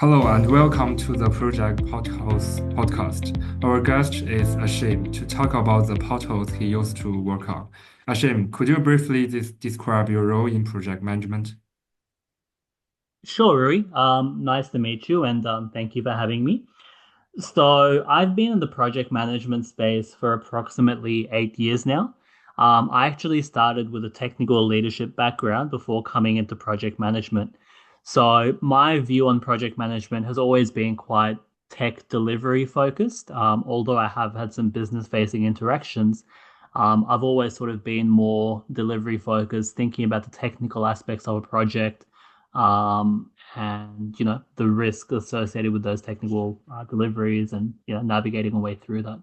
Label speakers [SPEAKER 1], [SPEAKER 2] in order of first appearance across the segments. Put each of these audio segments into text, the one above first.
[SPEAKER 1] Hello and welcome to the Project Potholes podcast. Our guest is Ashim to talk about the potholes he used to work on. Ashim, could you briefly describe your role in project management?
[SPEAKER 2] Sure, Rui. Nice to meet you, and thank you for having me. So, I've been in the project management space for approximately 8 years now. I actually started with a technical leadership background before coming into project management. So, my view on project management has always been quite tech delivery focused. Although I have had some business facing interactions, I've always sort of been more delivery focused, thinking about the technical aspects of a project and the risk associated with those technical deliveries and navigating a way through that.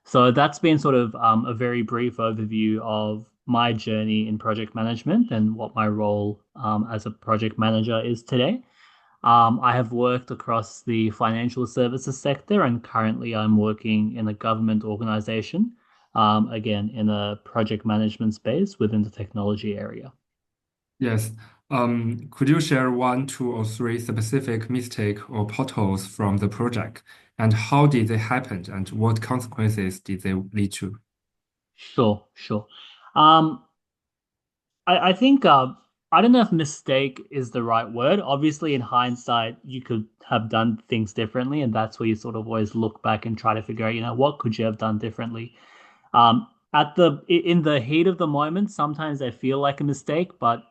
[SPEAKER 2] So that's been sort of a very brief overview of my journey in project management and what my role as a project manager is today. I have worked across the financial services sector, and currently I'm working in a government organization, again in a project management space within the technology area.
[SPEAKER 1] Yes. Could you share one, two, or three specific mistake or potholes from the project, and how did they happen, and what consequences did they lead to?
[SPEAKER 2] Sure, sure. Um, I think I don't know if mistake is the right word. Obviously, in hindsight, you could have done things differently, and that's where you sort of always look back and try to figure out, what could you have done differently? In the heat of the moment, sometimes I feel like a mistake, but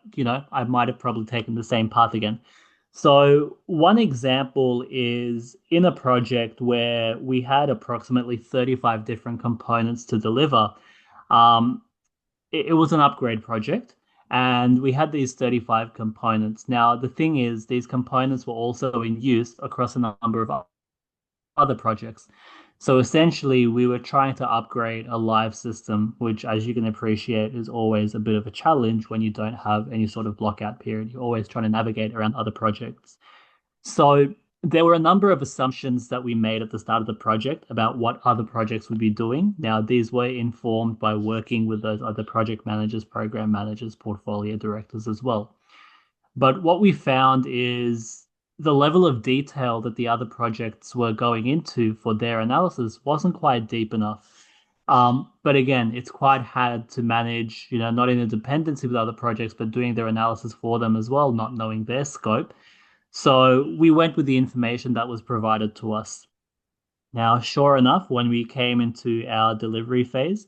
[SPEAKER 2] I might have probably taken the same path again. So one example is in a project where we had approximately 35 different components to deliver. Um, it was an upgrade project, and we had these 35 components. Now, the thing is, these components were also in use across a number of other projects. So essentially, we were trying to upgrade a live system, which, as you can appreciate, is always a bit of a challenge when you don't have any sort of blockout period. You're always trying to navigate around other projects. So there were a number of assumptions that we made at the start of the project about what other projects would be doing. Now, these were informed by working with those other project managers, program managers, portfolio directors as well. But what we found is the level of detail that the other projects were going into for their analysis wasn't quite deep enough. But again, it's quite hard to manage, not in a dependency with other projects, but doing their analysis for them as well, not knowing their scope. So we went with the information that was provided to us. Now, sure enough, when we came into our delivery phase,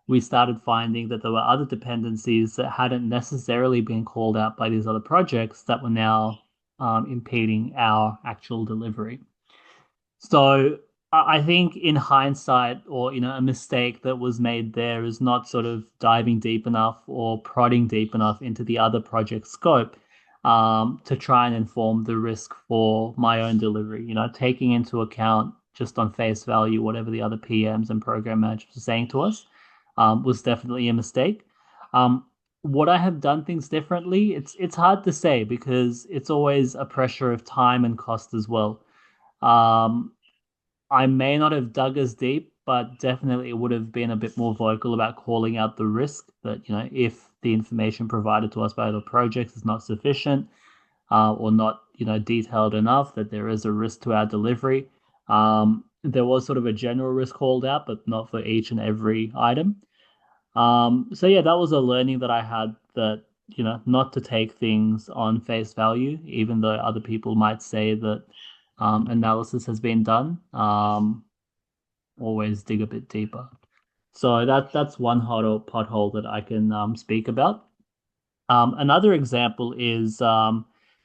[SPEAKER 2] we started finding that there were other dependencies that hadn't necessarily been called out by these other projects that were now impeding our actual delivery. So I think in hindsight, or a mistake that was made there is not sort of diving deep enough or prodding deep enough into the other project scope to try and inform the risk for my own delivery. Taking into account just on face value whatever the other PMs and program managers were saying to us was definitely a mistake. Um, would I have done things differently? It's hard to say because it's always a pressure of time and cost as well. Um, I may not have dug as deep, but definitely it would have been a bit more vocal about calling out the risk that, if the information provided to us by the projects is not sufficient, or not, detailed enough, that there is a risk to our delivery. There was sort of a general risk called out, but not for each and every item. So yeah, that was a learning that I had that, not to take things on face value, even though other people might say that analysis has been done. Always dig a bit deeper. So that's one pothole that I can speak about. Another example is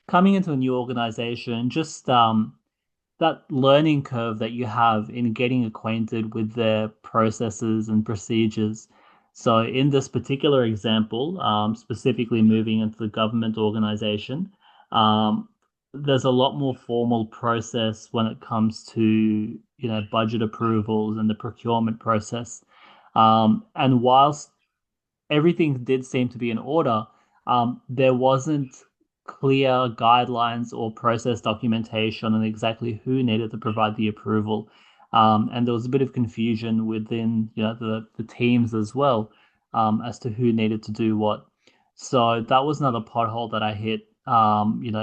[SPEAKER 2] coming into a new organization, just that learning curve that you have in getting acquainted with their processes and procedures. So, in this particular example, specifically moving into the government organization, um, there's a lot more formal process when it comes to, budget approvals and the procurement process. And whilst everything did seem to be in order, there wasn't clear guidelines or process documentation on exactly who needed to provide the approval. And there was a bit of confusion within, the teams as well, as to who needed to do what. So that was another pothole that I hit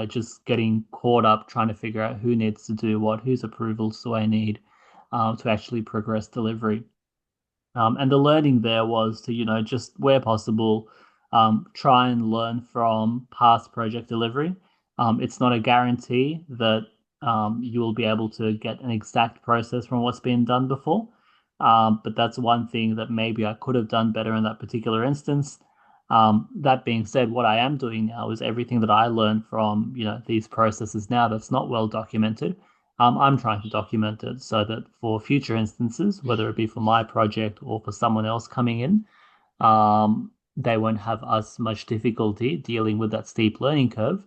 [SPEAKER 2] just getting caught up trying to figure out who needs to do what, whose approvals do I need to actually progress delivery. And the learning there was to, just where possible, try and learn from past project delivery. It's not a guarantee that you will be able to get an exact process from what's been done before. But that's one thing that maybe I could have done better in that particular instance. That being said, what I am doing now is everything that I learned from, these processes now that's not well documented. I'm trying to document it so that for future instances, whether it be for my project or for someone else coming in, they won't have as much difficulty dealing with that steep learning curve,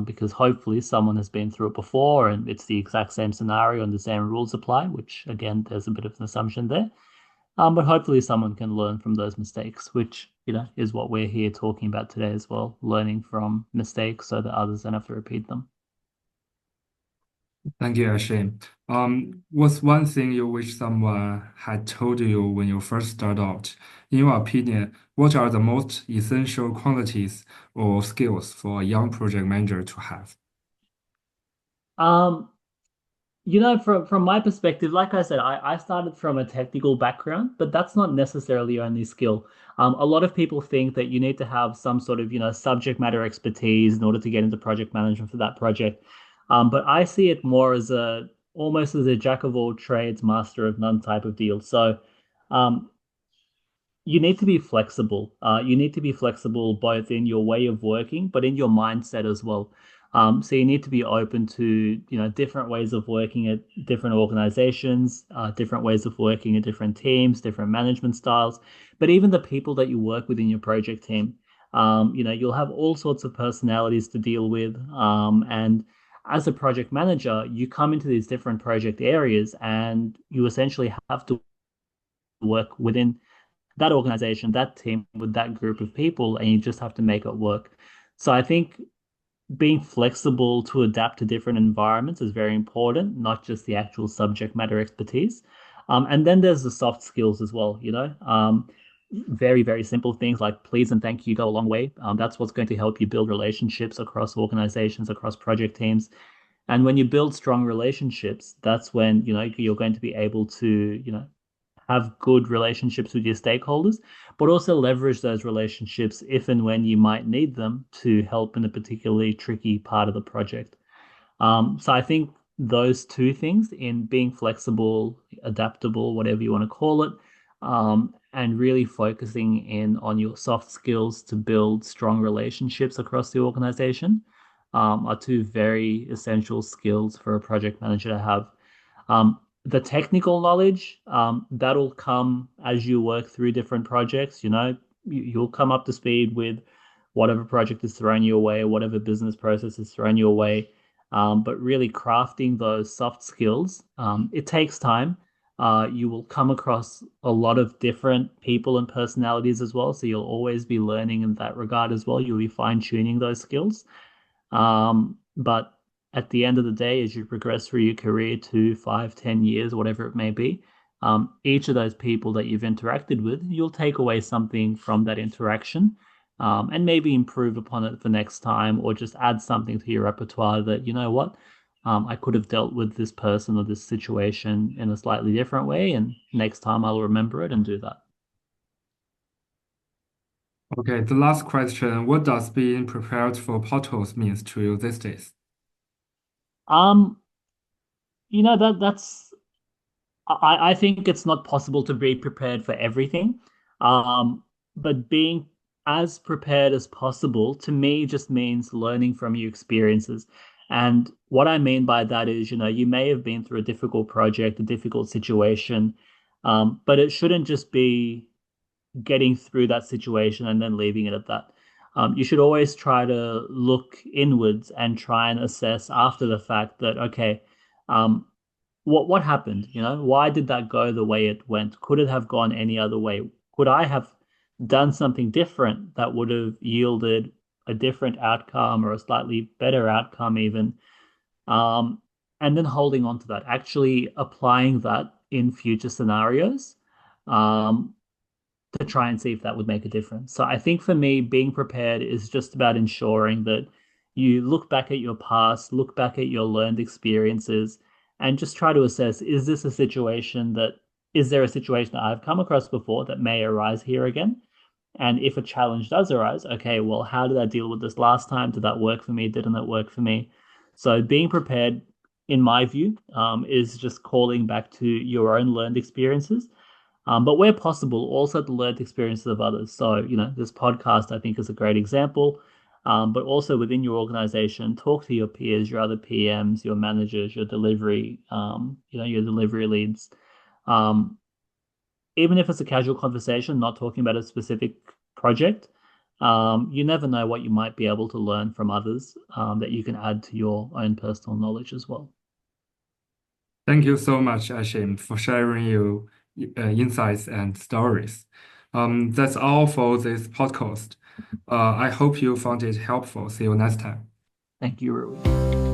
[SPEAKER 2] because hopefully someone has been through it before and it's the exact same scenario and the same rules apply, which again, there's a bit of an assumption there. But hopefully someone can learn from those mistakes, which, is what we're here talking about today as well, learning from mistakes so that others don't have to repeat them.
[SPEAKER 1] Thank you, Ashim. What's one thing you wish someone had told you when you first started out? In your opinion, what are the most essential qualities or skills for a young project manager to have?
[SPEAKER 2] Um, from my perspective, like I said, I started from a technical background, but that's not necessarily your only skill. A lot of people think that you need to have some sort of, subject matter expertise in order to get into project management for that project. But I see it more as almost as a jack of all trades, master of none type of deal. So, um, you need to be flexible. You need to be flexible both in your way of working, but in your mindset as well. So you need to be open to, different ways of working at different organizations, different ways of working at different teams, different management styles, but even the people that you work with in your project team. You'll have all sorts of personalities to deal with. And as a project manager, you come into these different project areas and you essentially have to work within that organization, that team, with that group of people, and you just have to make it work. So I think being flexible to adapt to different environments is very important, not just the actual subject matter expertise. And then there's the soft skills as well, very, very simple things like please and thank you go a long way. That's what's going to help you build relationships across organizations, across project teams. And when you build strong relationships, that's when, you're going to be able to, have good relationships with your stakeholders, but also leverage those relationships if and when you might need them to help in a particularly tricky part of the project. So I think those two things in being flexible, adaptable, whatever you want to call it, and really focusing in on your soft skills to build strong relationships across the organization, are two very essential skills for a project manager to have. The technical knowledge, that'll come as you work through different projects. You'll come up to speed with whatever project is thrown your way, whatever business process is thrown your way. But really crafting those soft skills, it takes time. You will come across a lot of different people and personalities as well. So you'll always be learning in that regard as well. You'll be fine-tuning those skills. But at the end of the day, as you progress through your career, 2, 5, 10 years, whatever it may be, each of those people that you've interacted with, you'll take away something from that interaction, and maybe improve upon it for next time, or just add something to your repertoire that, I could have dealt with this person or this situation in a slightly different way, and next time I'll remember it and do that.
[SPEAKER 1] Okay, the last question. What does being prepared for potholes means to you these days?
[SPEAKER 2] Um, that's I think it's not possible to be prepared for everything. But being as prepared as possible to me just means learning from your experiences. And what I mean by that is, you may have been through a difficult project, a difficult situation, but it shouldn't just be getting through that situation and then leaving it at that. You should always try to look inwards and try and assess after the fact that, okay, what happened? Why did that go the way it went? Could it have gone any other way? Could I have done something different that would have yielded a different outcome or a slightly better outcome even? Um, and then holding on to that, actually applying that in future scenarios, um, to try and see if that would make a difference. So I think for me, being prepared is just about ensuring that you look back at your past, look back at your learned experiences, and just try to assess, is there a situation that I've come across before that may arise here again? And if a challenge does arise, okay, well, how did I deal with this last time? Did that work for me? Didn't it work for me? So being prepared, in my view, is just calling back to your own learned experiences, but where possible, also the learned experiences of others. So, this podcast, I think, is a great example. But also within your organization, talk to your peers, your other PMs, your managers, your delivery, your delivery leads. Um, Even if it's a casual conversation, not talking about a specific project, you never know what you might be able to learn from others, that you can add to your own personal knowledge as well.
[SPEAKER 1] Thank you so much, Ashim, for sharing your insights and stories. That's all for this podcast. I hope you found it helpful. See you next time.
[SPEAKER 2] Thank you, Rui.